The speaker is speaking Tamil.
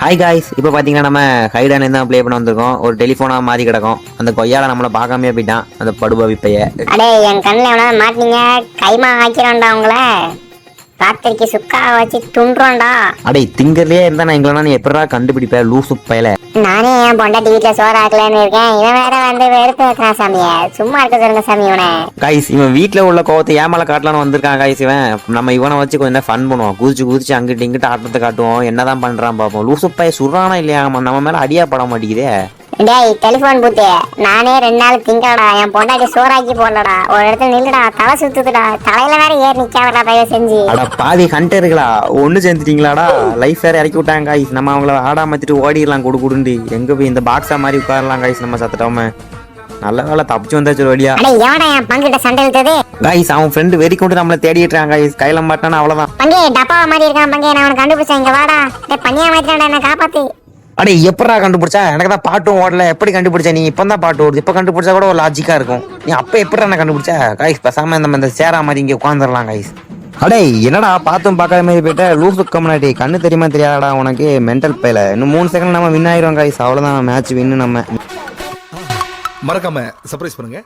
ஹாய் காய்ஸ், இப்போ பார்த்தீங்கன்னா நம்ம ஹைடானே தான் ப்ளே பண்ண வந்திருக்கோம். ஒரு டெலிஃபோனாக மாறி கிடக்கும். அந்த கொய்யால நம்மளை பார்க்காமே போயிட்டான் அந்த படுபாவி பைய. அடே என் கண்ணில் எவனா மாட்டினீங்க, கைமா ஆக்கிறோண்டா உங்களை. ராத்திரிக்கு சுக்கா வச்சு துண்டுறோண்டா. அடே திங்கர்லயே இருந்தா நான் எங்களா நீ எப்படா கண்டுபிடிப்ப லூசு பையல. நானே என் பொண்டாட்டி வீட்டுல சோறு ஆக்கலன்னு இருக்கேன். இவன் வேற வந்து வெறுப்பு வைக்கிறான் சாமிய. சும்மா இருக்க சொல்லுங்க சாமி இவனை. காய்ஸ், இவன் வீட்டுல உள்ள கோவத்தை ஏமால காட்டலான்னு வந்திருக்கான் காய்ஸ். இவன் நம்ம இவனை வச்சு கொஞ்சம் நேரம் ஃபன் பண்ணுவோம். குதிச்சு அங்கிட்டு இங்கிட்டு ஆட்டத்தை காட்டுவோம். என்னதான் பண்றான் பார்ப்போம். லூசு பைய சுடுறானா இல்லையா, நம்ம மேல அடியா பட மாட்டேங்குதே. டேய் டெலிபோன் பூத்து, நானே 2 நாள் திங்கடா. என் பொண்டாட்டி சோறாக்கி போடலடா. ஒரு இடத்துல நில்லுடா, தலை சுத்துதுடா. தலையில வேற ஏறி நிக்காதடா தயவு செஞ்சு. அட பாதி ஹண்டருங்களா, ஒண்ணு சேர்ந்துட்டீங்களாடா. லைஃப் வேற இறக்கி விட்டாங்க காய்ஸ். நம்ம அவங்கள ஆடாமத்திட்டு ஓடிடலாம் குடுக்குடுண்டு. எங்க போய் இந்த பாக்ஸா மாதிரி உட்காரலாம் காய்ஸ். நம்ம சத்துட்டாம நல்ல வேலை தப்பிச்சு வந்தாச்சு வழியா. அடே எவடா என் பங்கிட்ட சண்டை இழுத்தது? காய்ஸ், அவன் ஃப்ரெண்டு வெறி கொண்டு நம்மளை தேடிட்டு இருக்கான் காய்ஸ். கையில மாட்டானா அவ்வளவுதான். பங்கே டப்பாவா மாதிரி இருக்கான் பங்கே. நான் அவனை கண்டுபிடிச்சேன். இங்க வாடா. டேய் பனியா மாத்திரான்டா, என்ன காப்பாத்து. அடே எப்படா கண்டுபிடிச்சா? எனக்கு தான் பாட்டும் ஓடல. எப்படி கண்டுபிடிச்சா? நீ இப்பதான் பாட்டு ஓடுது. இப்ப கண்டுபிடிச்சா கூட ஒரு லாஜிக்கா இருக்கும். நீ அப்ப எப்படா என்ன கண்டுபிடிச்சா? காய்ஸ் பேசாம நம்ம இந்த சேரா மாதிரி இங்க உட்காந்துடலாம் காய்ஸ். அடே என்னடா பார்த்தும் பார்க்காத மாதிரி போயிட்ட லூசு கம்னாட்டி. கண்ணு தெரியுமா தெரியாதடா உனக்கு? மென்டல் பையில. இன்னும் 3 செகண்ட் நம்ம வின் ஆயிரும் காய்ஸ். அவ்வளவுதான் மேட்ச் வின்னு. நம்ம மறக்காம சர்ப்ரைஸ் பண்ணுங்க.